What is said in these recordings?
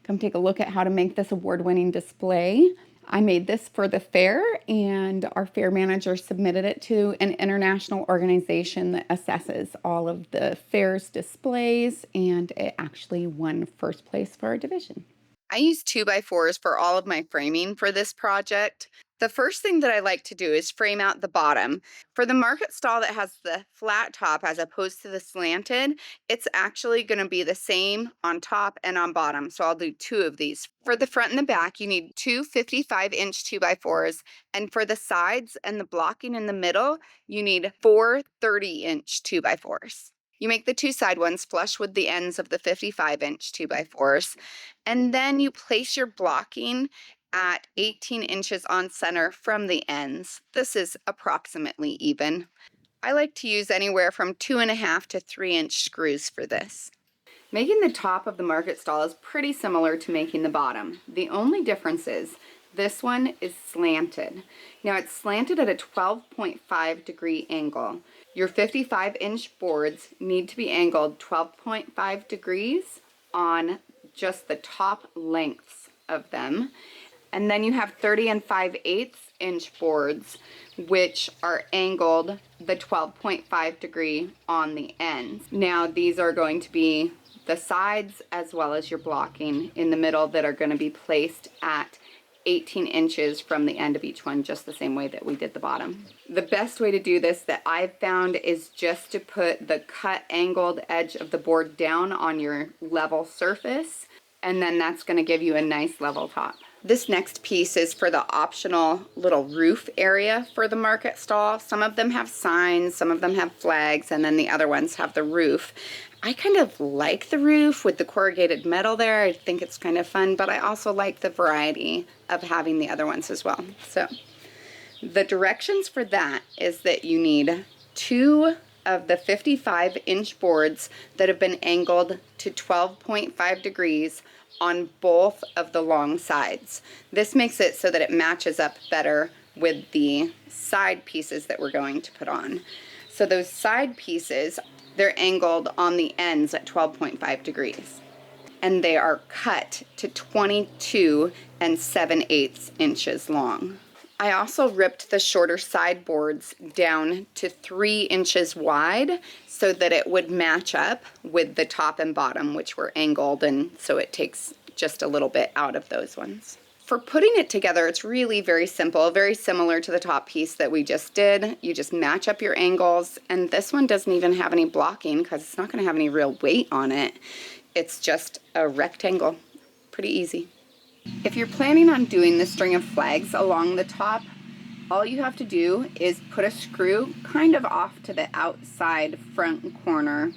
come take a look at how to make this award-winning display. I made this for the fair, and our fair manager submitted it to an international organization that assesses all of the fair's displays, and it actually won first place for our division. I use 2x4s for all of my framing for this project. The first thing that I like to do is frame out the bottom. For the market stall that has the flat top as opposed to the slanted, it's actually going to be the same on top and on bottom. So I'll do 2 of these. For the front and the back, you need 2 55-inch 2x4s. And for the sides and the blocking in the middle, you need 4 30-inch 2x4s. You make the 2 side ones flush with the ends of the 55-inch 2x4s. And then you place your blocking at 18 inches on center from the ends. This is approximately even. I like to use anywhere from 2.5 to 3-inch screws for this. Making the top of the market stall is pretty similar to making the bottom. The only difference is this one is slanted. Now it's slanted at a 12.5 degree angle. Your 55-inch boards need to be angled 12.5 degrees on just the top lengths of them. And then you have 30 and 5/8 inch boards, which are angled the 12.5 degree on the ends. Now these are going to be the sides as well as your blocking in the middle that are going to be placed at 18 inches from the end of each one, just the same way that we did the bottom. The best way to do this that I've found is just to put the cut angled edge of the board down on your level surface, and then that's going to give you a nice level top. This next piece is for the optional little roof area for the market stall. Some of them have signs, some of them have flags, and then the other ones have the roof. I kind of like the roof with the corrugated metal there. I think it's kind of fun, but I also like the variety of having the other ones as well. So the directions for that is that you need 2 of the 55-inch boards that have been angled to 12.5 degrees on both of the long sides. This makes it so that it matches up better with the side pieces that we're going to put on. So those side pieces, they're angled on the ends at 12.5 degrees. And they are cut to 22 and 7/8 inches long. I also ripped the shorter side boards down to 3 inches wide so that it would match up with the top and bottom, which were angled, and so it takes just a little bit out of those ones. For putting it together, it's really very simple, very similar to the top piece that we just did. You just match up your angles, and this one doesn't even have any blocking because it's not going to have any real weight on it. It's just a rectangle. Pretty easy. If you're planning on doing the string of flags along the top, all you have to do is put a screw kind of off to the outside front corner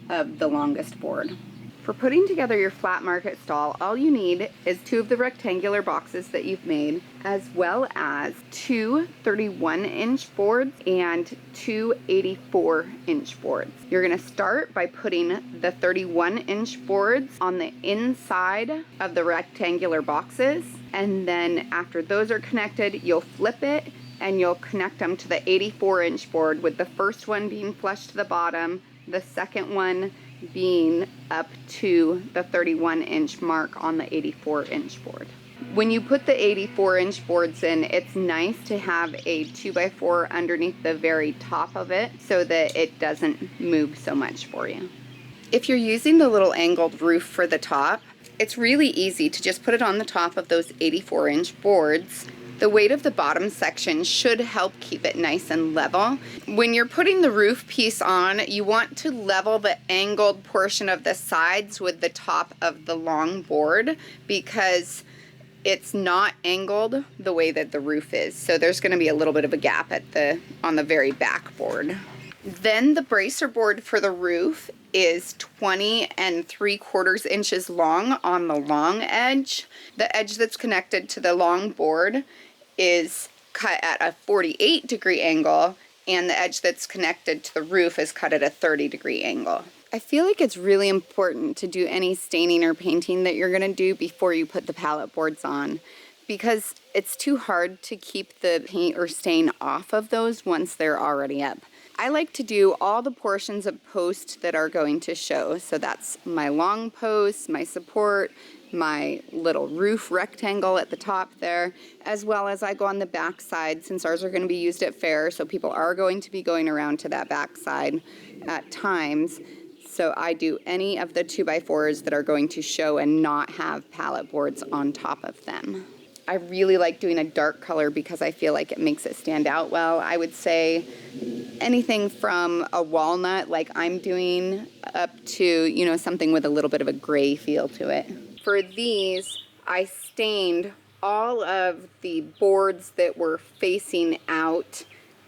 of the longest board. For putting together your flat market stall, all you need is 2 of the rectangular boxes that you've made, as well as 2 31-inch boards and 2 84-inch boards. You're going to start by putting the 31-inch boards on the inside of the rectangular boxes, and then after those are connected, you'll flip it and you'll connect them to the 84-inch board, with the first one being flush to the bottom, the second one being up to the 31-inch mark on the 84-inch board. When you put the 84-inch boards in, it's nice to have a 2x4 underneath the very top of it so that it doesn't move so much for you. If you're using the little angled roof for the top, it's really easy to just put it on the top of those 84-inch boards. The weight of the bottom section should help keep it nice and level. When you're putting the roof piece on, you want to level the angled portion of the sides with the top of the long board, because it's not angled the way that the roof is. So there's going to be a little bit of a gap on the very back board. Then the bracer board for the roof is 20 3/4 inches long on the long edge. The edge that's connected to the long board is cut at a 48 degree angle, and the edge that's connected to the roof is cut at a 30 degree angle. I feel like it's really important to do any staining or painting that you're going to do before you put the pallet boards on, because it's too hard to keep the paint or stain off of those once they're already up. I like to do all the portions of post that are going to show. So that's my long post, my support, my little roof rectangle at the top there, as well as I go on the back side since ours are going to be used at fair, so people are going to be going around to that back side at times. So I do any of the 2x4s that are going to show and not have pallet boards on top of them. I really like doing a dark color because I feel like it makes it stand out well. I would say anything from a walnut like I'm doing up to, you know, something with a little bit of a gray feel to it. For these, I stained all of the boards that were facing out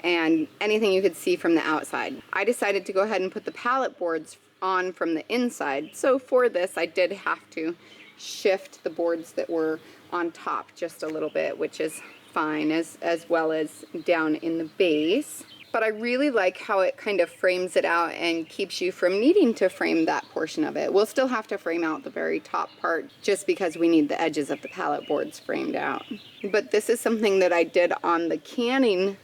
and anything you could see from the outside. I decided to go ahead and put the pallet boards on from the inside. So for this, I did have to shift the boards that were on top just a little bit, which is fine, as well as down in the base. But I really like how it kind of frames it out and keeps you from needing to frame that portion of it. We'll still have to frame out the very top part just because we need the edges of the pallet boards framed out. But this is something that I did on the canning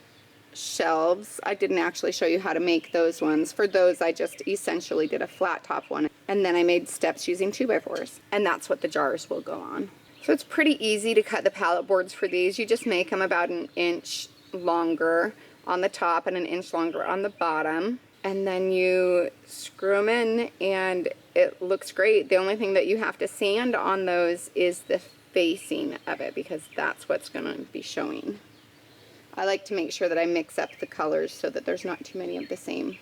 shelves. I didn't actually show you how to make those ones. For those, I just essentially did a flat top one, and then I made steps using 2x4s, and that's what the jars will go on. So it's pretty easy to cut the pallet boards for these. You just make them about an inch longer on the top and an inch longer on the bottom, and then you screw them in and it looks great. The only thing that you have to sand on those is the facing of it because that's what's going to be showing. I like to make sure that I mix up the colors so that there's not too many of the same.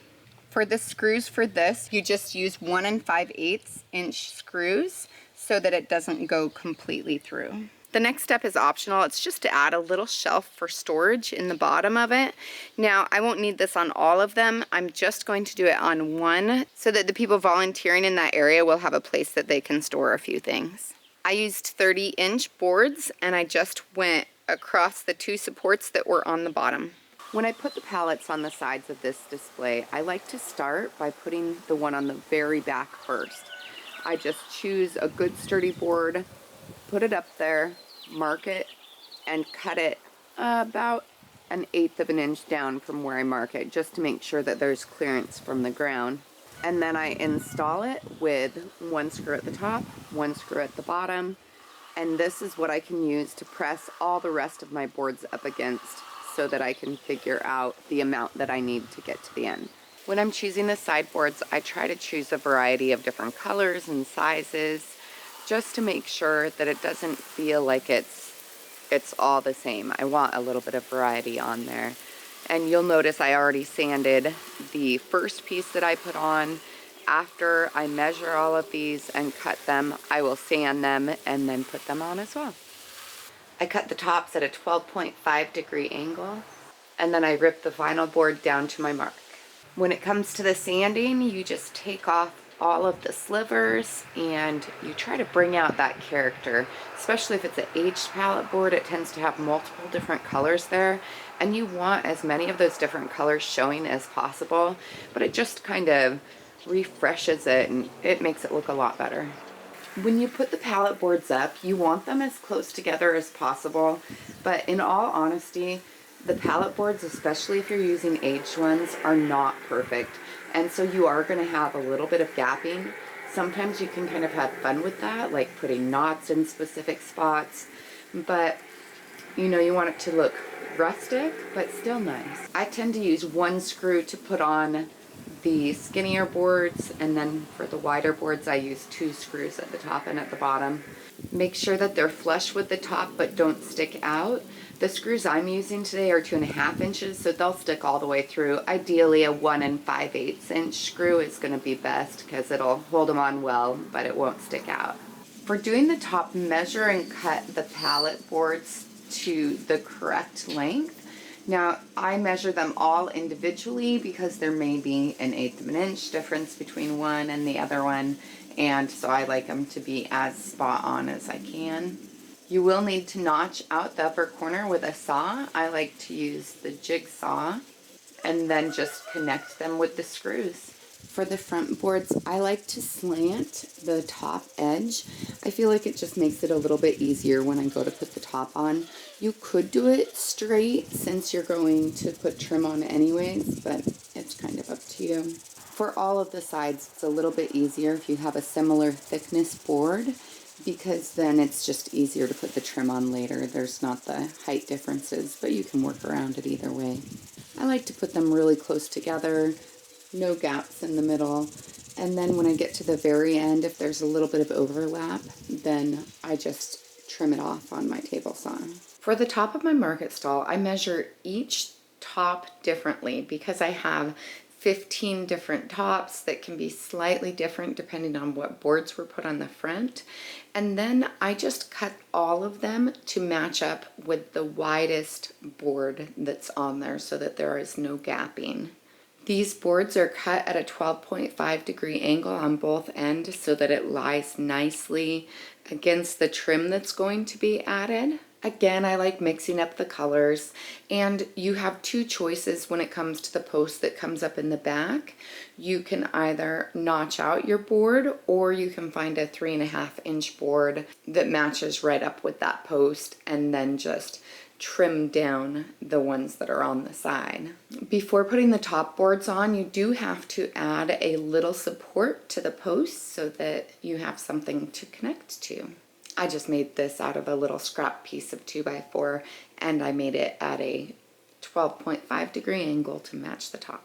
For the screws for this, you just use 1 5/8 inch screws so that it doesn't go completely through. The next step is optional. It's just to add a little shelf for storage in the bottom of it. Now, I won't need this on all of them. I'm just going to do it on one so that the people volunteering in that area will have a place that they can store a few things. I used 30-inch boards and I just went across the 2 supports that were on the bottom. When I put the pallets on the sides of this display, I like to start by putting the one on the very back first. I just choose a good sturdy board, put it up there, mark it, and cut it about 1/8 of an inch down from where I mark it, just to make sure that there's clearance from the ground. And then I install it with 1 screw at the top, 1 screw at the bottom, and this is what I can use to press all the rest of my boards up against so that I can figure out the amount that I need to get to the end. When I'm choosing the sideboards, I try to choose a variety of different colors and sizes just to make sure that it doesn't feel like it's all the same. I want a little bit of variety on there. And you'll notice I already sanded the first piece that I put on. After I measure all of these and cut them, I will sand them and then put them on as well. I cut the tops at a 12.5-degree angle, and then I rip the vinyl board down to my mark. When it comes to the sanding, you just take off all of the slivers and you try to bring out that character. Especially if it's an aged pallet board, it tends to have multiple different colors there, and you want as many of those different colors showing as possible, but it just kind of refreshes it and it makes it look a lot better. When you put the pallet boards up, you want them as close together as possible, but in all honesty, the pallet boards, especially if you're using aged ones, are not perfect. And so you are going to have a little bit of gapping. Sometimes you can kind of have fun with that, like putting knots in specific spots. But, you know, you want it to look rustic, but still nice. I tend to use 1 screw to put on the skinnier boards, and then for the wider boards, I use 2 screws at the top and at the bottom. Make sure that they're flush with the top, but don't stick out. The screws I'm using today are 2.5 inches, so they'll stick all the way through. Ideally, a 1 5/8 inch screw is going to be best because it'll hold them on well, but it won't stick out. For doing the top, measure and cut the pallet boards to the correct length. Now, I measure them all individually because there may be an 1/8 of an inch difference between one and the other one, and so I like them to be as spot on as I can. You will need to notch out the upper corner with a saw. I like to use the jigsaw and then just connect them with the screws. For the front boards, I like to slant the top edge. I feel like it just makes it a little bit easier when I go to put the top on. You could do it straight since you're going to put trim on anyways, but it's you. For all of the sides, it's a little bit easier if you have a similar thickness board, because then it's just easier to put the trim on later. There's not the height differences, but you can work around it either way. I like to put them really close together, no gaps in the middle. And then when I get to the very end, if there's a little bit of overlap, then I just trim it off on my table saw. For the top of my market stall, I measure each top differently because I have 15 different tops that can be slightly different depending on what boards were put on the front. And then I just cut all of them to match up with the widest board that's on there so that there is no gapping. These boards are cut at a 12.5 degree angle on both ends so that it lies nicely against the trim that's going to be added. Again, I like mixing up the colors, and you have two choices when it comes to the post that comes up in the back. You can either notch out your board, or you can find a 3.5-inch board that matches right up with that post, and then just trim down the ones that are on the side. Before putting the top boards on, you do have to add a little support to the posts so that you have something to connect to. I just made this out of a little scrap piece of 2x4, and I made it at a 12.5 degree angle to match the top.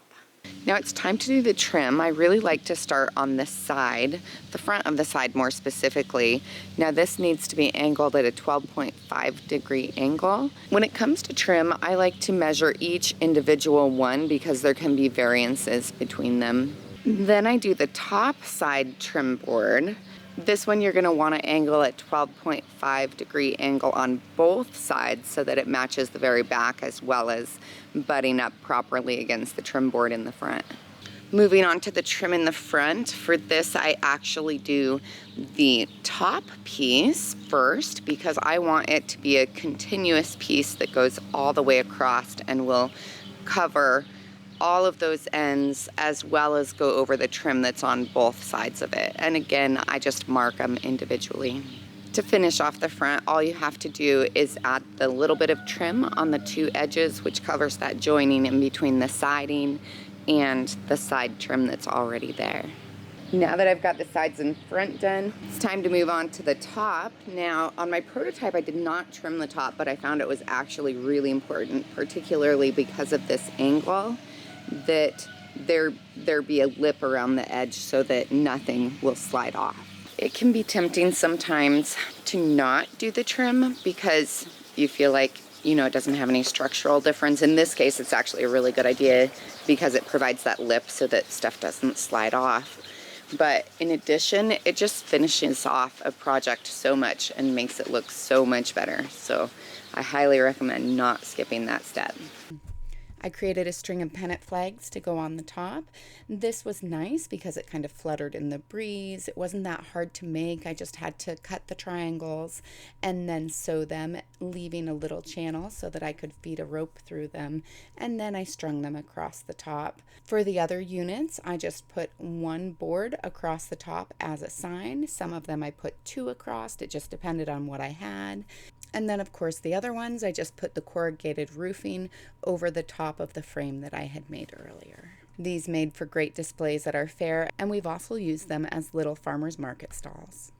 Now it's time to do the trim. I really like to start on this side, the front of the side more specifically. Now this needs to be angled at a 12.5 degree angle. When it comes to trim, I like to measure each individual one because there can be variances between them. Then I do the top side trim board. This one you're going to want to angle at 12.5 degree angle on both sides so that it matches the very back as well as butting up properly against the trim board in the front. Moving on to the trim in the front, for this I actually do the top piece first because I want it to be a continuous piece that goes all the way across and will cover all of those ends as well as go over the trim that's on both sides of it. And again, I just mark them individually. To finish off the front, all you have to do is add the little bit of trim on the two edges, which covers that joining in between the siding and the side trim that's already there. Now that I've got the sides and front done, it's time to move on to the top. Now, on my prototype, I did not trim the top, but I found it was actually really important, particularly because of this angle, that there be a lip around the edge so that nothing will slide off. It can be tempting sometimes to not do the trim because you feel like, you know, it doesn't have any structural difference. In this case, it's actually a really good idea because it provides that lip so that stuff doesn't slide off. But in addition, it just finishes off a project so much and makes it look so much better. So I highly recommend not skipping that step. I created a string of pennant flags to go on the top. This was nice because it kind of fluttered in the breeze. It wasn't that hard to make. I just had to cut the triangles and then sew them, leaving a little channel so that I could feed a rope through them. And then I strung them across the top. For the other units, I just put one board across the top as a sign. Some of them I put two across. It just depended on what I had. And then, of course, the other ones, I just put the corrugated roofing over the top of the frame that I had made earlier. These made for great displays at our fair, and we've also used them as little farmers market stalls.